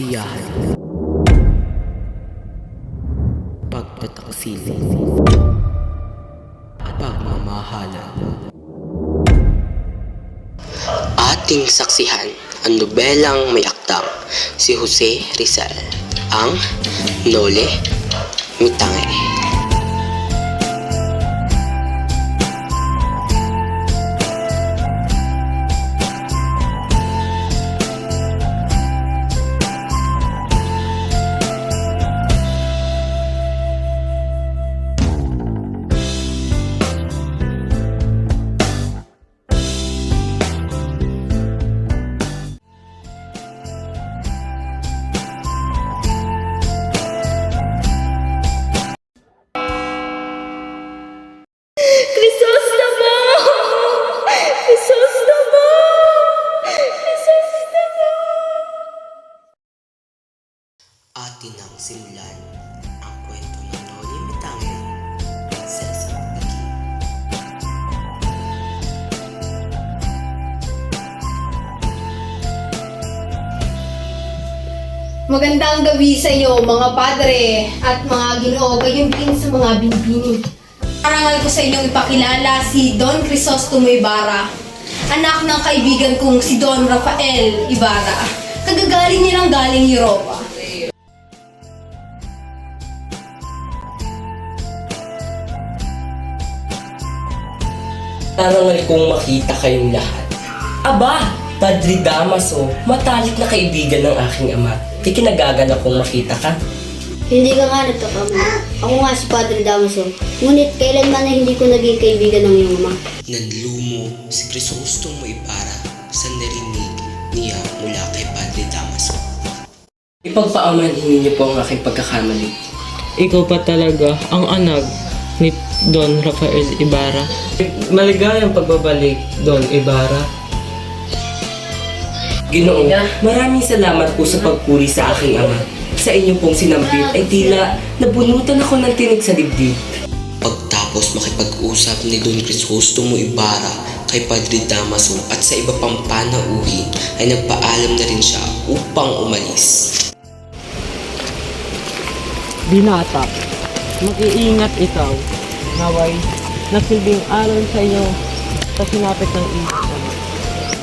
kasiyahan, pagtataksil, at pagmamahalan. Ating saksihan ang nobelang may akdang si Jose Rizal, ang Noli Me Tangere. Crisostomo! Crisostomo! Crisostomo! Atin ang simulan ang kwento ng Noli Me Tangere sa isang piging. Magandang gabi sa inyo mga padre at mga ginoo, gayon din sa mga binibini. Arangal ko sa inyong ipakilala si Don Crisostomo Ibarra, anak ng kaibigan kong si Don Rafael Ibarra. Kagagaling nilang galing Europa. Narangal kong makita kayong lahat. Aba, Padre Damaso, matalik na kaibigan ng aking ama. Ikinagagalak kong makita ka. Hindi ka nga nagkakamali. Ako nga si Padre Damaso. Ngunit kailanman na hindi ko naging kaibigan ng iyong ama. Nanlumo si Crisostomo Ibarra sa narinig niya mula kay Padre Damaso. Ipagpaamanhin niyo po ang aking pagkakamali. Ikaw pa talaga ang anak ni Don Rafael Ibarra. Maligayang pagbabalik, Don Ibarra. Ginoo, maraming salamat po sa pagpuri sa aking ama. Sa inyo pong sinampit ay tila nabunutan ako ng tinig sa dibdib. Pagtapos makipag-usap ni Don Crisostomo Ibarra kay Padre Damaso at sa iba pang panauhin ay nagpaalam na rin siya upang umalis. Binata, mag-iingat ikaw. Naway, nagsilbing aral sa inyo sa sinapit ng isip.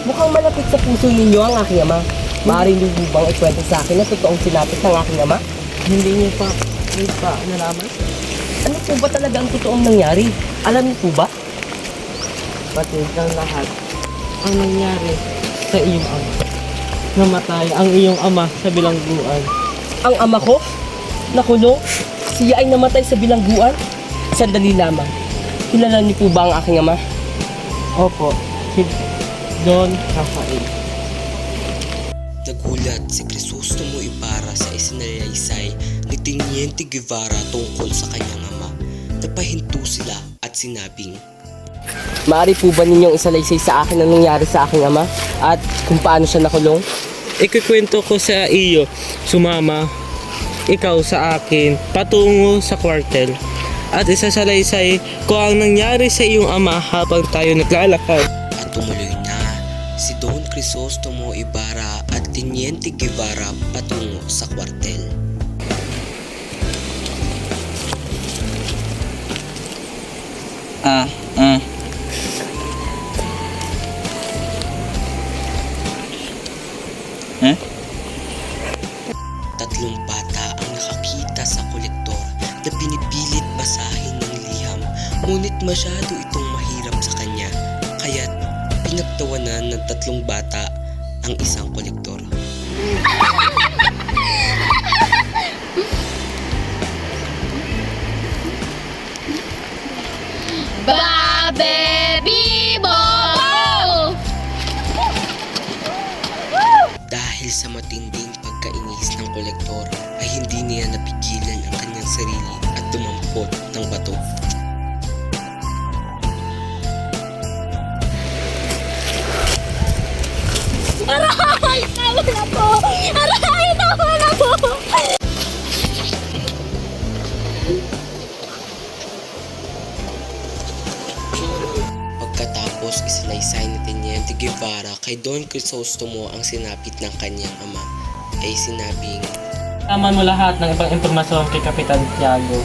Mukhang malapit sa puso ninyo ang aking ama. Maaaring niyo bang ikwento sa akin na totoong sinapit ng aking ama? Hindi niyo pa nalaman? Ano po ba talaga ang totoong nangyari? Alam niyo po ba? Pati ng lahat ang nangyari sa iyong ama. Namatay ang iyong ama sa bilangguan. Ang ama ko? Nakulong? Siya ay namatay sa bilangguan? Sandali lamang. Kilala niyo po ba ang aking ama? Opo, si Don Rafael. Nagulat si Crisostomo Ibarra sa isinalaysay ni Teniente Guevara tungkol sa kanyang ama. Napahinto sila at sinabing, Maaari po ba ninyong isalaysay sa akin ang nangyari sa aking ama? At kung paano siya nakulong? Ikikwento ko sa iyo, sumama ikaw sa akin patungo sa kwartel at isasalaysay ko ang nangyari sa iyong ama habang tayo naglalakad. at tumuloy na si Don Crisostomo Ibarra at Teniente Guevara patungo sa kwartel. Tatlong bata ang nakakita sa kolektor na pinipilit basahin ng liham, ngunit masyado itong mahirap sa kanya, kaya't pinagtawanan ng tatlong bata ang isang kolektor. Babe Bibo! Dahil sa matinding pagkainis ng kolektor ay hindi niya napigilan ang kanyang sarili at dumampot ng bato. Aray! Tama na po! Aray! Tama na po! Pagkatapos isalaysay ni Teniente Guevara kay Don Crisostomo ang sinapit ng kanyang ama. ay sinabing, Tama mo lahat ng ibang impormasyon kay Kapitan Tiago.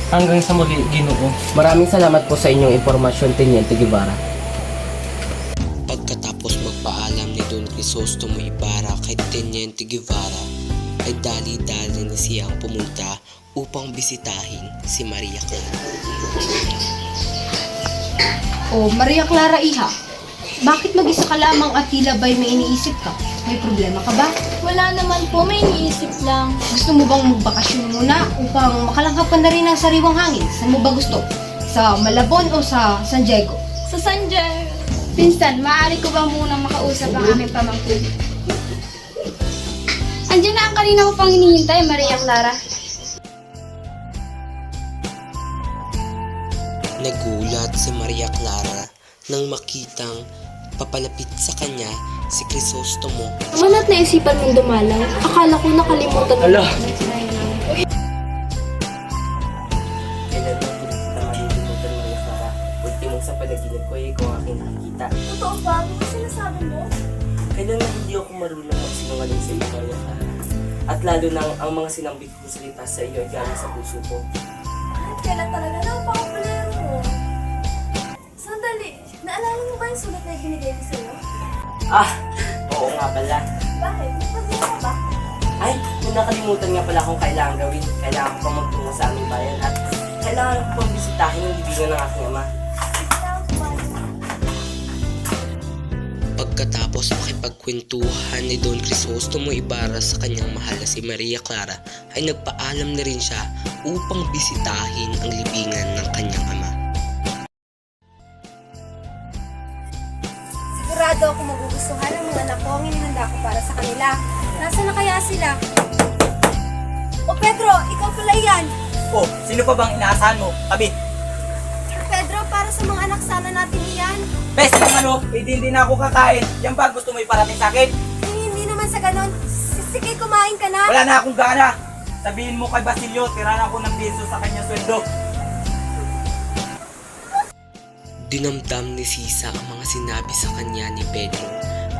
Hanggang sa muli, Ginoo. Maraming salamat po sa inyong impormasyon, Teniente Guevara. pagkatapos magpaalam ni Don Crisostomo Ibarra kay Teniente Guevara, ay dali-dali na siyang pumunta upang bisitahin si Maria Clara. O, Maria Clara Iha, bakit mag-isa ka lamang at tila ba'y may iniisip ka? May problema ka ba? Wala naman po, may iniisip lang. Gusto mo bang magbakasyon muna upang makalanghap ka na rin ng sariwang hangin? Saan mo ba gusto? Sa Malabon o sa San Diego? Sa Sanjay. Pinsan, maaari ko ba munang makausap ang aming pamangkin? Andiyan na ang kanina mo pang hinihintay, Maria Clara. Nagulat si Maria Clara nang makitang papalapit sa kanya si Crisostomo. Manat na isipan mong dumalaw. Akala ko nakalimutan mo. Hala! Kailan mo po kita malilimutan, Maria Clara? Ultimo sa panaginip ko ay ikaw ang aking nakikita. Totoo ba? Ano ba sinasabi mo? Kailan na hindi ako marunong magsinungaling sa iyo, Maria Clara? At lalo na ang mga sinambit kong salita sa iyo ay galing sa puso ko. Kahit kailan talaga napakapalero mo. Sandali, naalala mo ba yung sulat na ibinigay ko sa'yo? Ah! Oo nga pala. Bakit? Nagpagdala ka ba? Ay, kung nakalimutan nga pala akong kailangan gawin. Kailangan ko pang magtungo sa aming bayan at kailangan ko pang bisitahin ang libingan ng aking ama. Pagkatapos makipagkwentuhan ni Don Crisostomo Ibarra sa kanyang mahal na si Maria Clara, ay nagpaalam na rin siya upang bisitahin ang libingan ng kanyang ama. Sigurado ako magugustuhan ng mga anak ko ang inihanda ko para sa kanila. Nasaan na kaya sila? O Pedro, ikaw pala yan. Oh, sino pa bang inaasahan mo? Tabi. Pedro, para sa mga anak sana natin iyan. Bes, kung ano, hindi na ako kakain. Yan ba gusto mo iparating sa akin? Hindi naman sa ganon. Sige, kumain ka na. Wala na akong gana. Sabihin mo kay Basilio, tira na ako ng piso sa kanyang sweldo. Dinamdam ni Sisa ang mga sinabi sa kanya ni Pedro,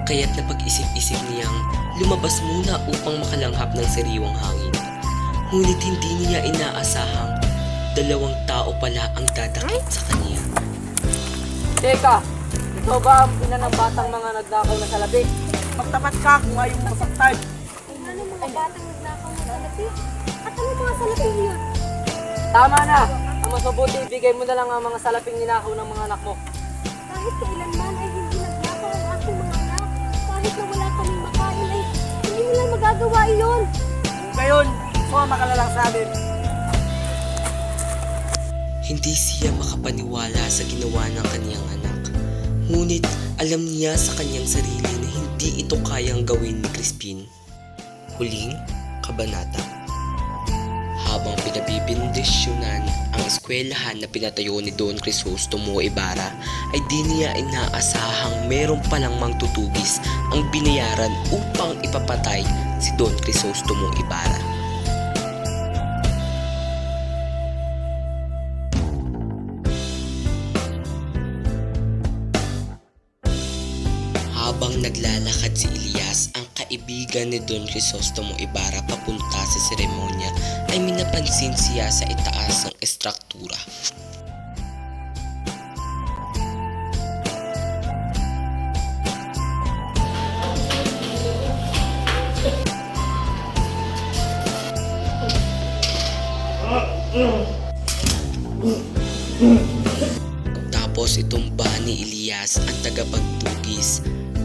kaya't napag-isip-isip niyang lumabas muna upang makalanghap ng sariwang hangin. Ngunit hindi niya inaasahang 2 tao pala ang dadakip sa kanya. Teka, ikaw ba ang ina ng batang mga nagnakaw na salapi? Magtapat ka kung ayaw mo masaktan. Ano mga batang nagnakaw ng salapi? At ano mga salapi yun? Tama na! Ang mas mabuti, ibigay mo na lang ang mga salaping ninakaw ng mga anak mo. Kahit kailanman ay hindi nagnakaw ang aking mga anak. Kahit na wala kaming makain ay hindi nila magagawa iyon. Kung gayon, sumama ka na lang sa amin. Hindi siya makapaniwala sa ginawa ng kanyang anak. Ngunit alam niya sa kanyang sarili na hindi ito kayang gawin ni Crispin. Huling kabanata. Habang pinabibindisyonan ang eskwelahan na pinatayo ni Don Crisostomo Ibarra, ay di niya inaasahang meron palang mangtutugis ang binayaran upang ipapatay si Don Crisostomo Ibarra. Habang naglalakad si Elias, ang kaibigan ni Don Crisostomo Ibarra papunta sa seremonya, ay minapansin siya sa itaas ng estruktura. Tapos itumba ni Elias ang tagapagtugis,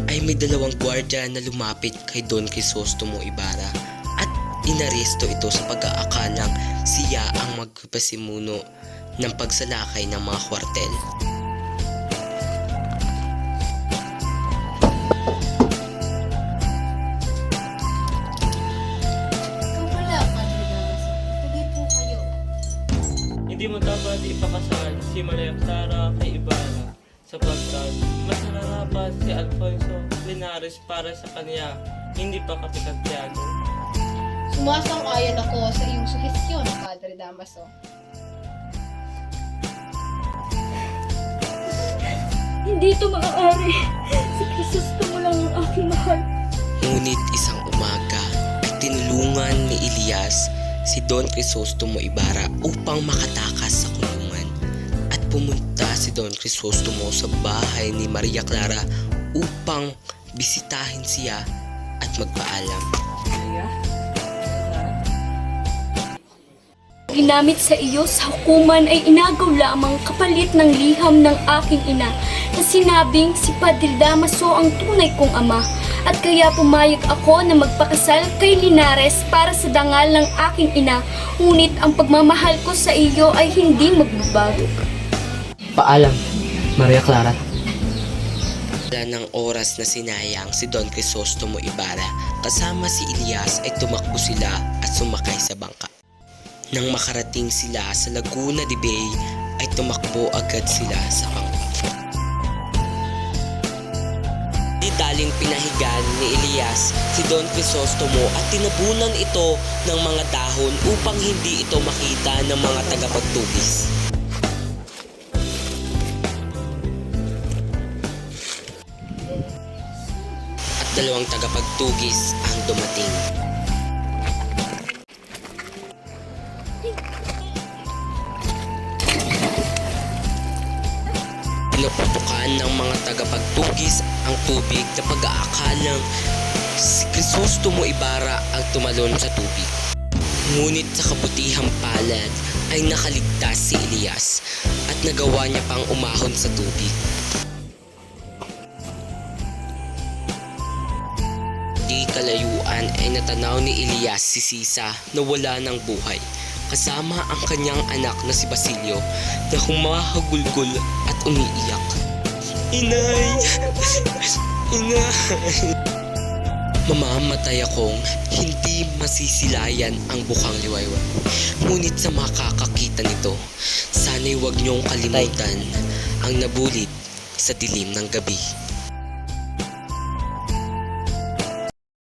ay may 2 gwardiya na lumapit kay Don Crisostomo Ibarra at inaresto ito sa pag-aakalang siya ang magpasimuno ng pagsalakay ng mga kwartel. Ikaw pala, Padre Damaso. Tuloy po kayo. Hindi mo dapat ipakasal si Maria Clara kay Ibarra sapagkat mas nararapat si Alfonso Linares para sa kanya, hindi pa Kapitan Tiago. Sumasang-ayon ako sa iyong suhestyon, Padre Damaso. Hindi ito maaari. Si Crisostomo lang ang aking mahal. Ngunit isang umaga ay tinulungan ni Elias si Don Crisostomo Ibarra upang makatakas sa kulungan. At pumunta si Don Crisostomo sa bahay ni Maria Clara upang bisitahin siya at magpaalam. Ginamit sa iyo sa hukuman ay inagaw lamang kapalit ng liham ng aking ina na sinabing si Padre Damaso ang tunay kong ama at kaya pumayag ako na magpakasal kay Linares para sa dangal ng aking ina, ngunit ang pagmamahal ko sa iyo ay hindi magbabago. Paalam, Maria Clara. Wala ng oras na sinayang si Don Crisostomo Ibarra kasama si Elias ay tumakbo sila at sumakay sa bangka. Nang makarating sila sa Laguna de Bay ay tumakbo agad sila sa bangka. Di daling pinahigan ni Elias si Don Crisostomo at tinabunan ito ng mga dahon upang hindi ito makita ng mga tagapagtugis. At dalawang tagapagtugis ang dumating. Pinuputukan ng mga tagapagtugis ang tubig na pag-aakalang si Crisostomo Ibarra ang tumalon sa tubig. Ngunit sa kabutihang palad ay nakaligtas si Elias at nagawa niya pang umahon sa tubig. Di kalayuan ay natanaw ni Elias si Sisa na wala ng buhay, kasama ang kanyang anak na si Basilio na humahagulgol at umiiyak. Inay! Inay! Mamamatay akong hindi masisilayan ang bukang liwayway. Ngunit sa makakakita nito, sana'y huwag niyong kalimutan ang nabulit sa dilim ng gabi.